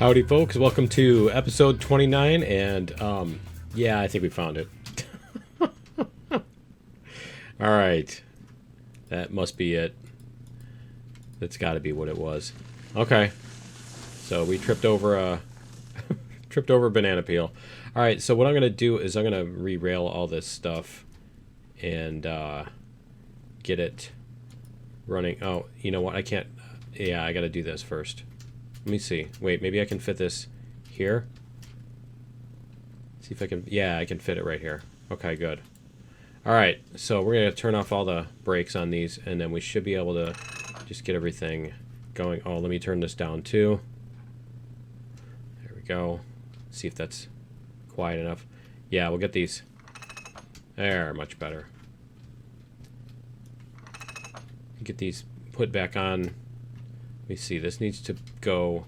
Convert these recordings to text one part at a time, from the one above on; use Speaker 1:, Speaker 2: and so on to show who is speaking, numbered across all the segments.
Speaker 1: Howdy folks, welcome to episode 29, and yeah, I think we found it. Alright, that must be it. That's got to be what it was. Okay, so we tripped over a banana peel. Alright, so what I'm going to do is I'm going to re-rail all this stuff and get it running. Oh, you know what, I can't, yeah, I got to do this first. Let me see. Wait, maybe I can fit this here? See if I can... Yeah, I can fit it right here. Okay, good. Alright, so we're going to turn off all the brakes on these, and then we should be able to just get everything going. Oh, let me turn this down too. There we go. See if that's quiet enough. Yeah, we'll get these. There, much better. Get these put back on. Let me see, this needs to go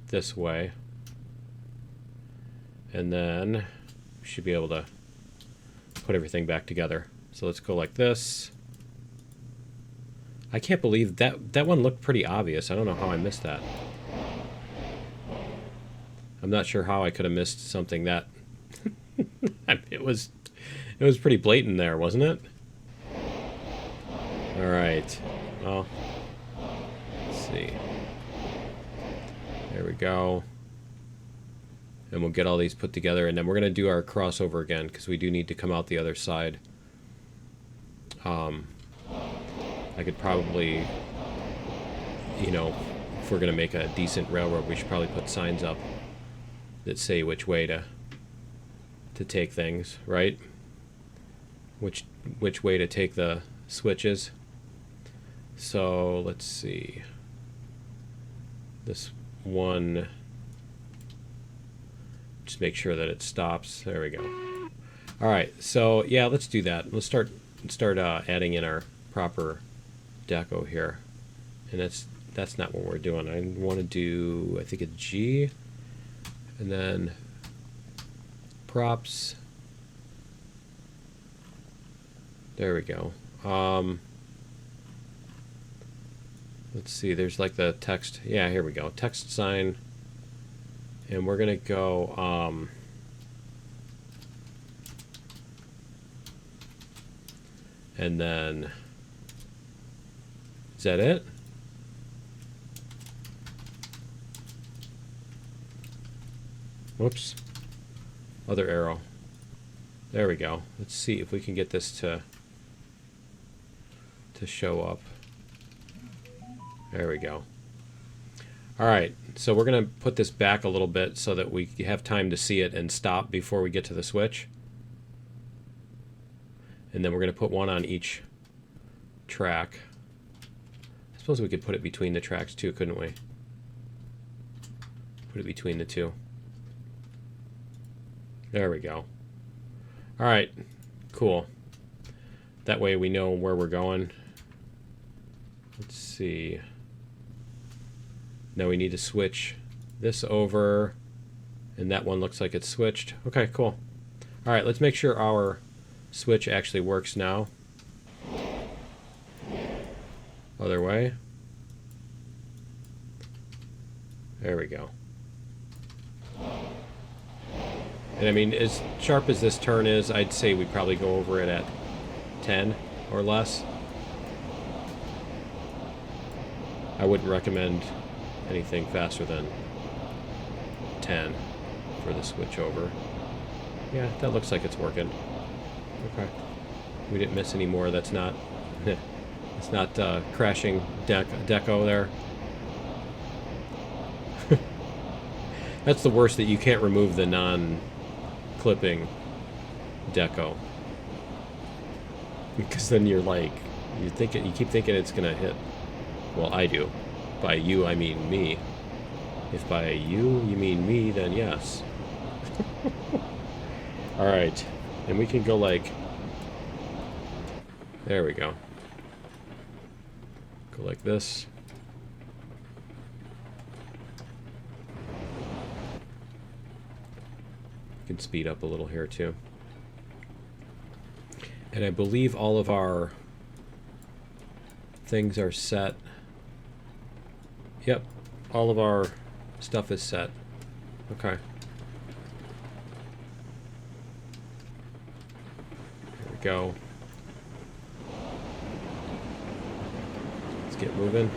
Speaker 1: this way. And then we should be able to put everything back together. So let's go like this. I can't believe that one looked pretty obvious. I don't know how I missed that. I'm not sure how I could have missed something that... it was pretty blatant there, wasn't it? Alright. Well... see. There we go. And we'll get all these put together, and then we're going to do our crossover again because we do need to come out the other side. I could probably, you know, if we're going to make a decent railroad, we should probably put signs up that say which way to take things, right? Which way to take the switches. So let's see. This one, just make sure that it stops. There we go. All right, so yeah, let's do that. Let's start adding in our proper deco here, and that's not what we're doing. I want to do, I think, a G, and then props. There we go. Let's see, there's like the text. Yeah, here we go. Text sign. And we're going to go... and then... is that it? Whoops. Other arrow. There we go. Let's see if we can get this to show up. There we go. Alright, so we're going to put this back a little bit so that we have time to see it and stop before we get to the switch. And then we're going to put one on each track. I suppose we could put it between the tracks too, couldn't we? Put it between the two. There we go. Alright, cool. That way we know where we're going. Let's see. Now we need to switch this over, and that one looks like it's switched. Okay, cool. All right, let's make sure our switch actually works now. Other way. There we go. And I mean, as sharp as this turn is, I'd say we probably go over it at 10 or less. I wouldn't recommend anything faster than 10 for the switch over. Yeah, that looks like it's working. Okay. We didn't miss any more. That's not it's not crashing deco there. That's the worst, that you can't remove the non-clipping deco. Because then you're like, you keep thinking it's gonna hit. Well, I do. By you, I mean me. If by you mean me, then yes. Alright. And we can go like... there we go. Go like this. You can speed up a little here too. And I believe all of our things are set. Yep, all of our Stuff is set. Okay. Here we go. Let's get moving.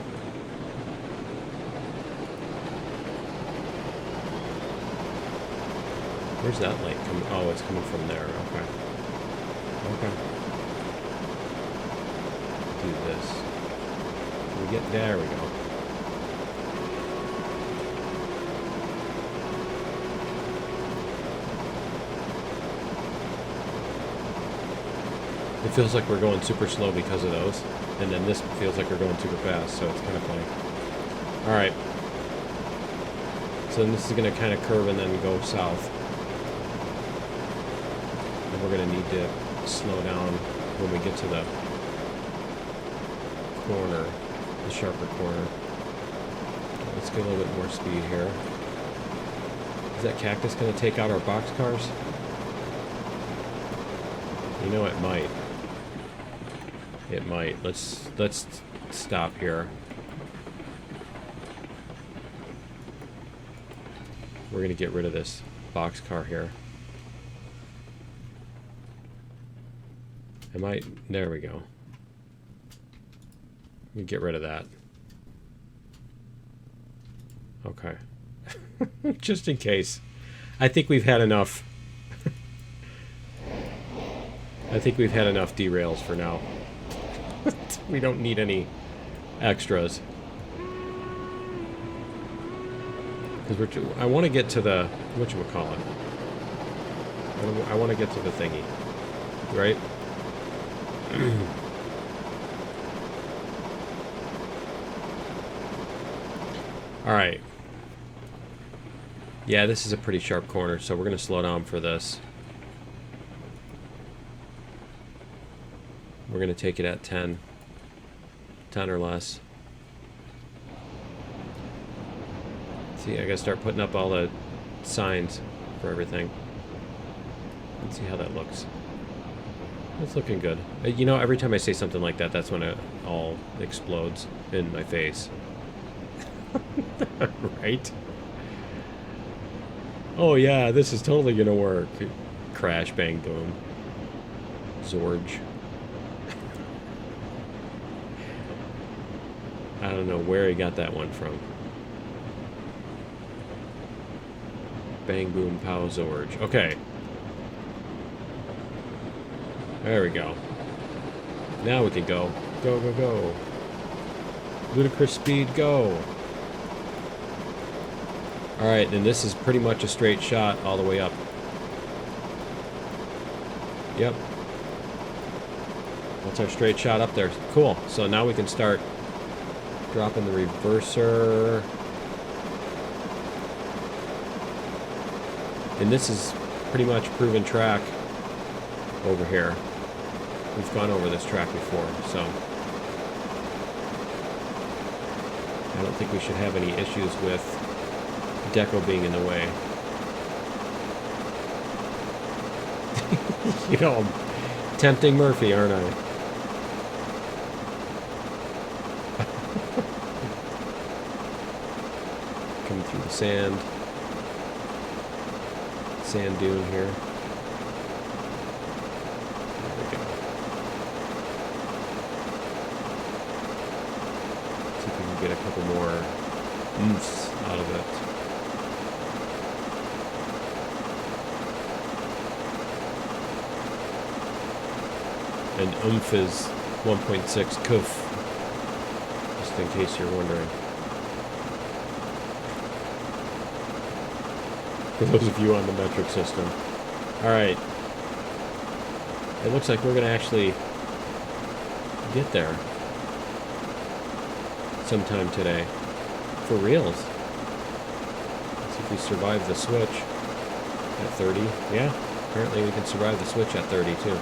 Speaker 1: Where's that light coming? Oh, it's coming from there. Okay. Okay. Do this. Can we get... There we go. It feels like we're going super slow because of those. And then this feels like we're going super fast, so it's kind of funny. Alright. So then this is going to kind of curve and then go south. And we're going to need to slow down when we get to the corner, the sharper corner. Let's get a little bit more speed here. Is that cactus going to take out our boxcars? You know, it might. It might. Let's stop here. We're going to get rid of this boxcar here. I might... There we go. We get rid of that. Okay. Just in case. I think we've had enough. I think we've had enough derails for now. We don't need any extras. Because I want to get to the... whatchamacallit. I want to get to the thingy. Right? Alright. Yeah, this is a pretty sharp corner, so we're going to slow down for this. We're going to take it at 10. 10 or less. See, I got to start putting up all the signs for everything. Let's see how that looks. It's looking good. You know, every time I say something like that, that's when it all explodes in my face. Right? Oh yeah, this is totally gonna work. Crash, bang, boom. Zorge. I don't know where he got that one from. Bang, boom, pow, Zorge. Okay. There we go. Now we can go. Go, go, go. Ludicrous speed, go. Alright, and this is pretty much a straight shot all the way up. Yep. That's our straight shot up there. Cool. So now we can start dropping the reverser. And this is pretty much proven track over here. We've gone over this track before, so I don't think we should have any issues with Deco being in the way. You know, I'm tempting Murphy, aren't I? Coming through the sand dune here. There we go. See if we can get a couple more oomphs out of it. And oomph is 1.6 kuf, just in case you're wondering. For those of you on the metric system. Alright. It looks like we're going to actually get there sometime today. For reals. Let's see if we survive the switch at 30. Yeah, apparently we can survive the switch at 30 too.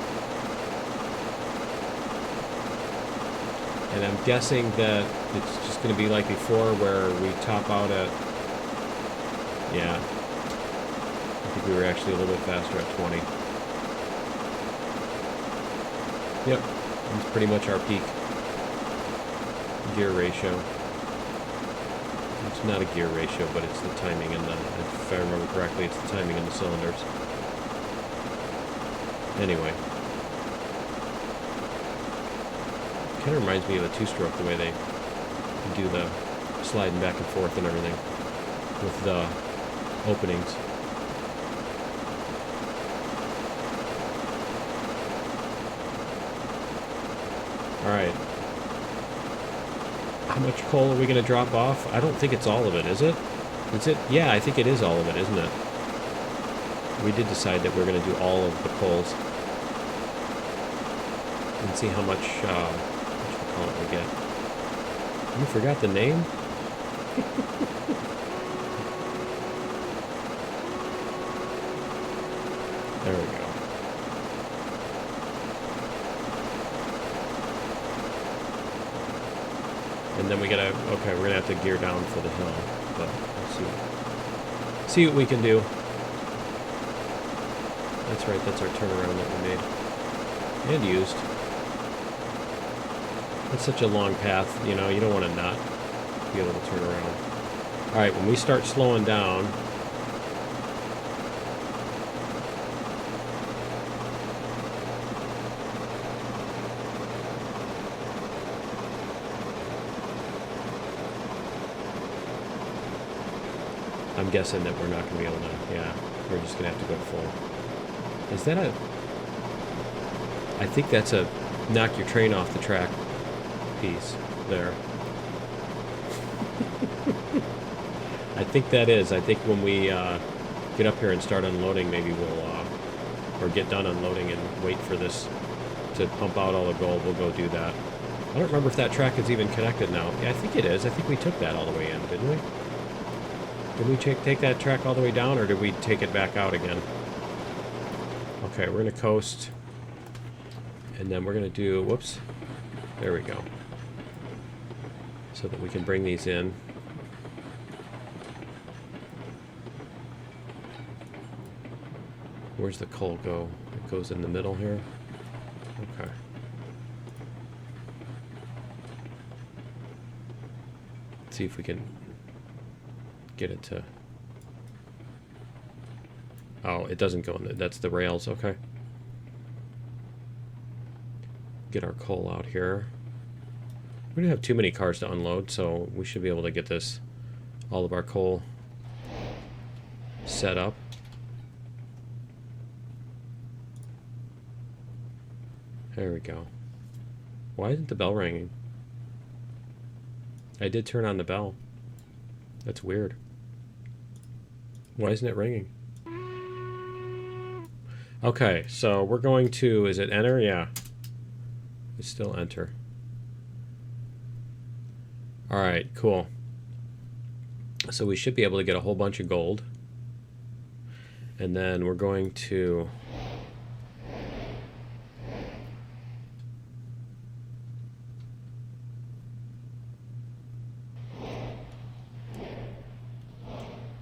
Speaker 1: And I'm guessing that it's just going to be like before where we top out at... Yeah. I think we were actually a little bit faster at 20. Yep. That's pretty much our peak gear ratio. It's not a gear ratio, but it's the timing and the, if I remember correctly, it's the timing in the cylinders. Anyway. Kind of reminds me of a two-stroke, the way they do the sliding back and forth and everything with the openings. Alright. How much coal are we going to drop off? I don't think it's all of it, is it? Is it? Yeah, I think it is all of it, isn't it? We did decide that we're going to do all of the coals. And see how much, we get. You forgot the name? There we go. And then we gotta, okay, we're gonna have to gear down for the hill, but let's see what we can do. That's right, that's our turnaround that we made. And used. It's such a long path, you know, you don't want to not be able to turn around. Alright, when we start slowing down, I'm guessing that we're not going to be able to, yeah, we're just going to have to go full. Is that a, I think that's a knock your train off the track piece there. I think that is. I think when we get up here and start unloading, maybe we'll, or get done unloading and wait for this to pump out all the gold, we'll go do that. I don't remember if that track is even connected now. Yeah, I think it is. I think we took that all the way in, didn't we? Did we take that track all the way down, or did we take it back out again? Okay, we're going to coast. And then we're going to do, whoops, there we go. So that we can bring these in. Where's the coal go? It goes in the middle here. Okay. Let's see if we can get it to... Oh, it doesn't go in there. That's the rails. Okay. Get our coal out here. We don't have too many cars to unload, so we should be able to get this, all of our coal set up. There we go. Why isn't the bell ringing? I did turn on the bell. That's weird. Why isn't it ringing? Okay, so we're going to, is it enter? Yeah. It's still enter. Alright, cool. So we should be able to get a whole bunch of gold. And then we're going to...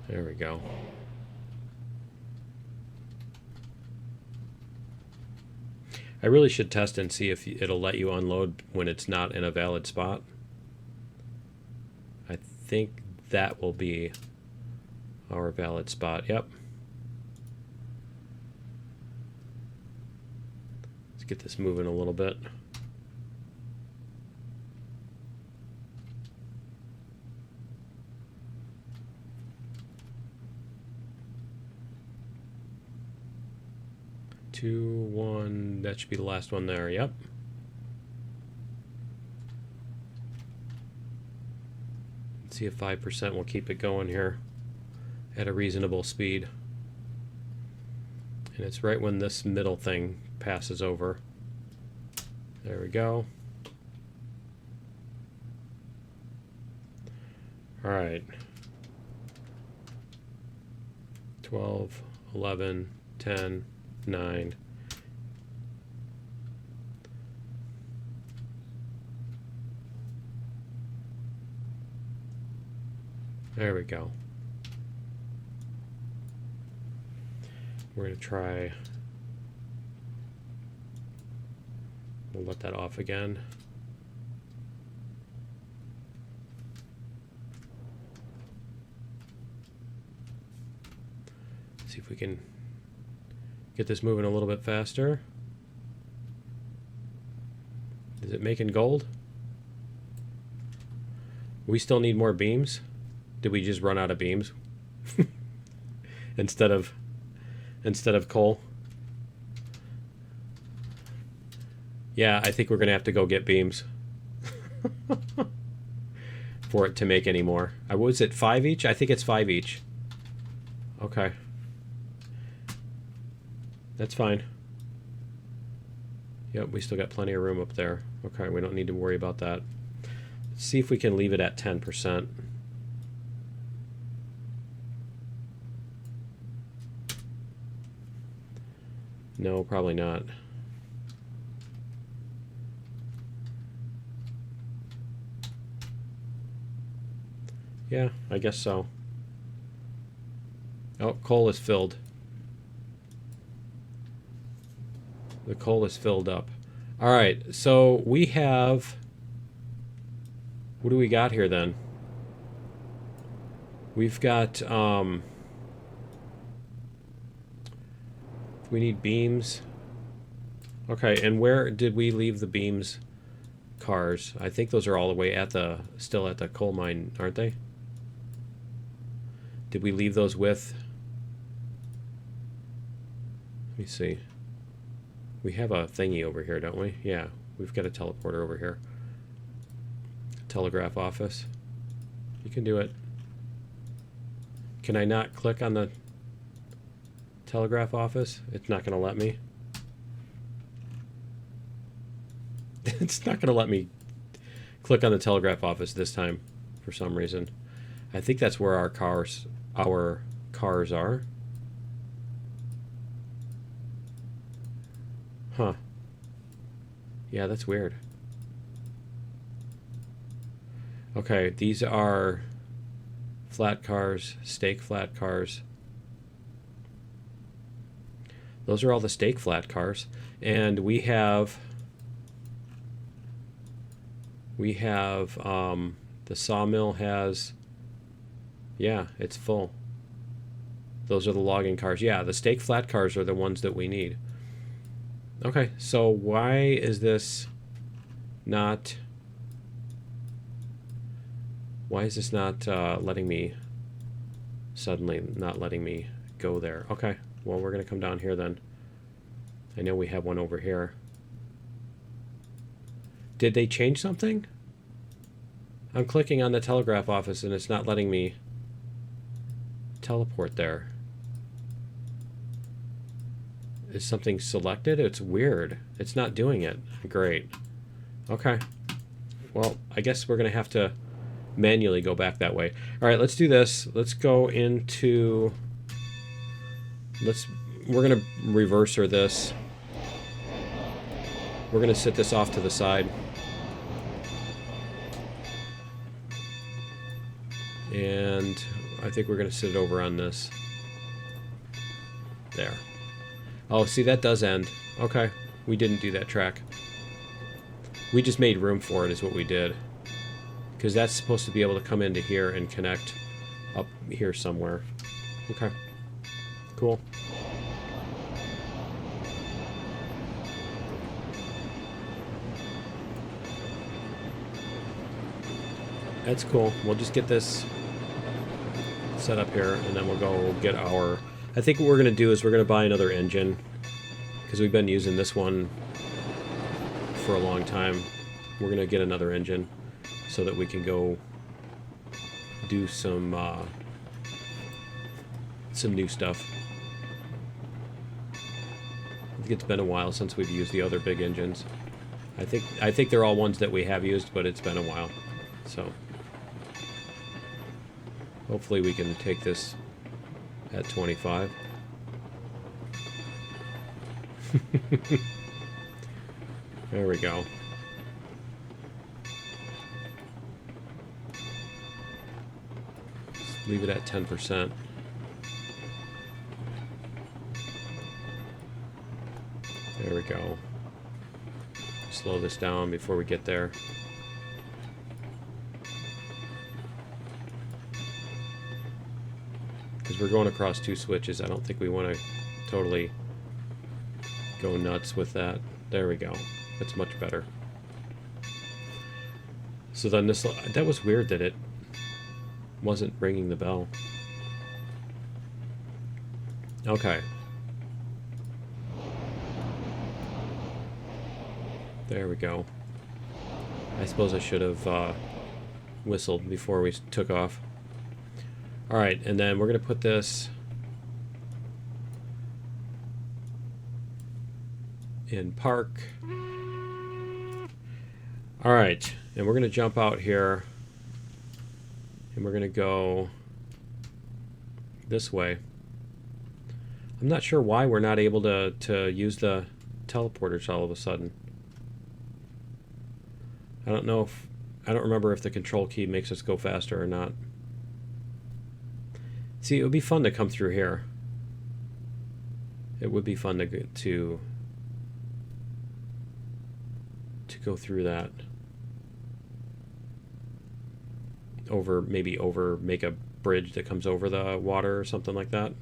Speaker 1: There we go. I really should test and see if it'll let you unload when it's not in a valid spot. I think that will be our valid spot. Yep. Let's get this moving a little bit. Two, one, that should be the last one there, yep. Let's see if 5% will keep it going here at a reasonable speed. And it's right when this middle thing passes over. There we go. Alright. 12, 11, 10, 9. There we go. We're going to try, we'll let that off again. See if we can get this moving a little bit faster. Is it making gold? We still need more beams. Did we just run out of beams? instead of coal? Yeah, I think we're gonna have to go get beams for it to make any more. Was it 5 each? I think it's 5 each. Okay. That's fine. Yep, we still got plenty of room up there. Okay, we don't need to worry about that. Let's see if we can leave it at 10%. No, probably not. Yeah, I guess so. Oh, coal is filled. The coal is filled up. All right, so we have... What do we got here then? We've got... we need beams. Okay, and where did we leave the beams cars? I think those are all the way at the... still at the coal mine, aren't they? Did we leave those with... Let me see. We have a thingy over here, don't we? Yeah, we've got a teleporter over here. Telegraph office. You can do it. Can I not click on the telegraph office? It's not going to let me. It's not going to let me click on the telegraph office this time for some reason. I think that's where our cars are. Huh. Yeah, that's weird. Okay, these are flat cars, stake flat cars. Those are all the stake flat cars. And we have the sawmill has, yeah, it's full. Those are the logging cars. Yeah, the stake flat cars are the ones that we need. Okay, so why is this not... Why is this not letting me... Suddenly not letting me go there? Okay, well, we're going to come down here then. I know we have one over here. Did they change something? I'm clicking on the telegraph office and it's not letting me teleport there. Is something selected? It's weird. It's not doing it. Great. Okay. Well, I guess we're going to have to manually go back that way. All right, let's do this. Let's go into... We're going to reverser this. We're going to sit this off to the side. And I think we're going to sit it over on this. There. Oh, see, that does end. Okay, we didn't do that track. We just made room for it is what we did. Because that's supposed to be able to come into here and connect up here somewhere. Okay, cool. That's cool. We'll just get this set up here, and then we'll go get our... I think what we're going to do is we're going to buy another engine, because we've been using this one for a long time. We're going to get another engine so that we can go do some new stuff. I think it's been a while since we've used the other big engines. I think they're all ones that we have used, but it's been a while. So hopefully we can take this at 25. There we go. Just leave it at 10%. There we go. Slow this down before we get there. Because we're going across 2 switches. I don't think we want to totally go nuts with that. There we go. That's much better. So then this... That was weird that it wasn't ringing the bell. Okay. There we go. I suppose I should have whistled before we took off. Alright, and then we're going to put this in park. Alright, and we're going to jump out here. And we're going to go this way. I'm not sure why we're not able to use the teleporters all of a sudden. I don't know if... I don't remember if the control key makes us go faster or not. See, it would be fun to come through here. It would be fun to go through that. Make a bridge that comes over the water or something like that.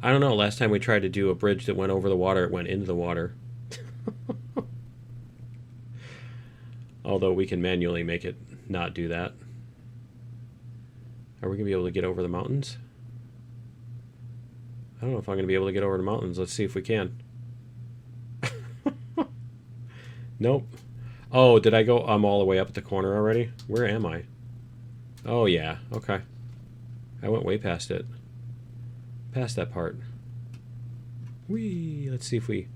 Speaker 1: I don't know, last time we tried to do a bridge that went over the water, it went into the water. Although we can manually make it not do that. Are we going to be able to get over the mountains? I don't know if I'm going to be able to get over the mountains. Let's see if we can. Nope. Oh, did I go? I'm all the way up at the corner already? Where am I? Oh, yeah. Okay. I went way past it. Past that part. Whee! Let's see if we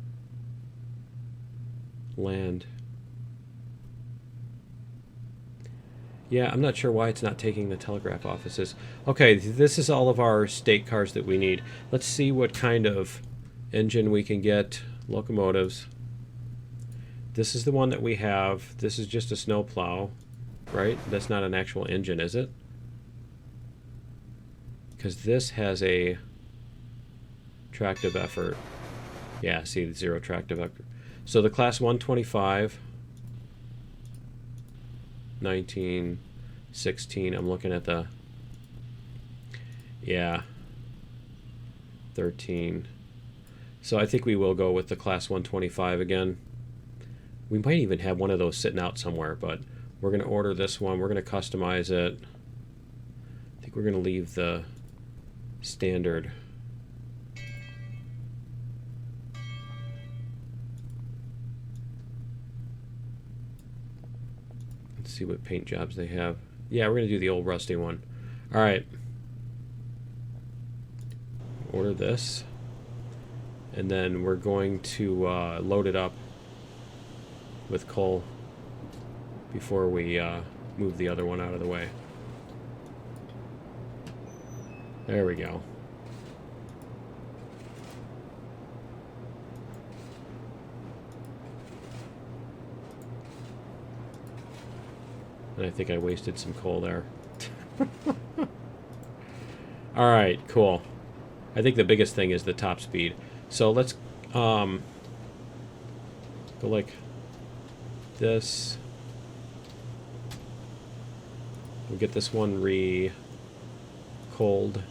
Speaker 1: land. Yeah, I'm not sure why it's not taking the telegraph offices. Okay, this is all of our state cars that we need. Let's see what kind of engine we can get. Locomotives. This is the one that we have. This is just a snow plow, right? That's not an actual engine, is it? Because this has a tractive effort. Yeah, see, 0 tractive effort. So the class 125... 19, 16, I'm looking at the, yeah, 13. So I think we will go with the class 125 again. We might even have one of those sitting out somewhere, but we're going to order this one. We're going to customize it. I think we're going to leave the standard. See what paint jobs they have. Yeah, we're going to do the old rusty one. Alright. Order this. And then we're going to load it up with coal before we move the other one out of the way. There we go. And I think I wasted some coal there. Alright, cool. I think the biggest thing is the top speed. So let's go like this. We'll get this one cold.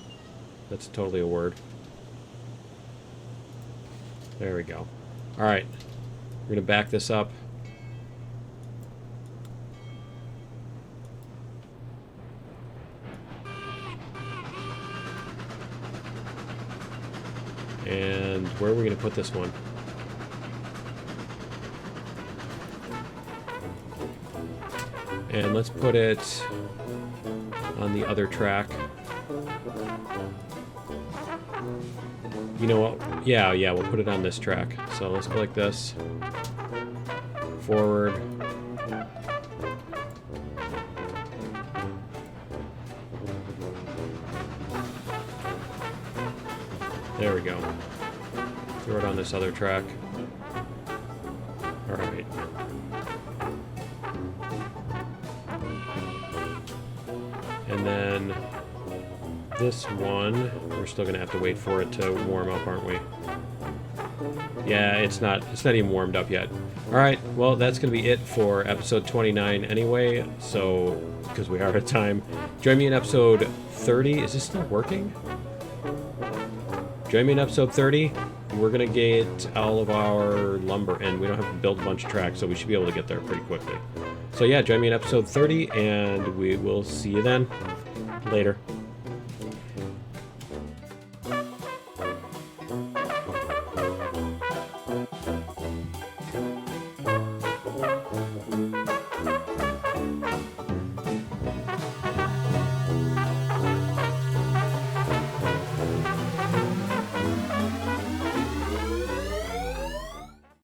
Speaker 1: That's totally a word. There we go. Alright. We're going to back this up. And where are we going to put this one? And let's put it on the other track. You know what? Yeah, we'll put it on this track. So let's go like this. Forward. There we go. Throw it on this other track. Alright. And then this one, we're still going to have to wait for it to warm up, aren't we? Yeah, it's not even warmed up yet. Alright, well, that's going to be it for episode 29 anyway, so, because we are out of time. Join me in episode 30. Is this still working? Join me in episode 30. We're going to get all of our lumber, and we don't have to build a bunch of tracks, so we should be able to get there pretty quickly. So yeah, join me in episode 30, and we will see you then. Later.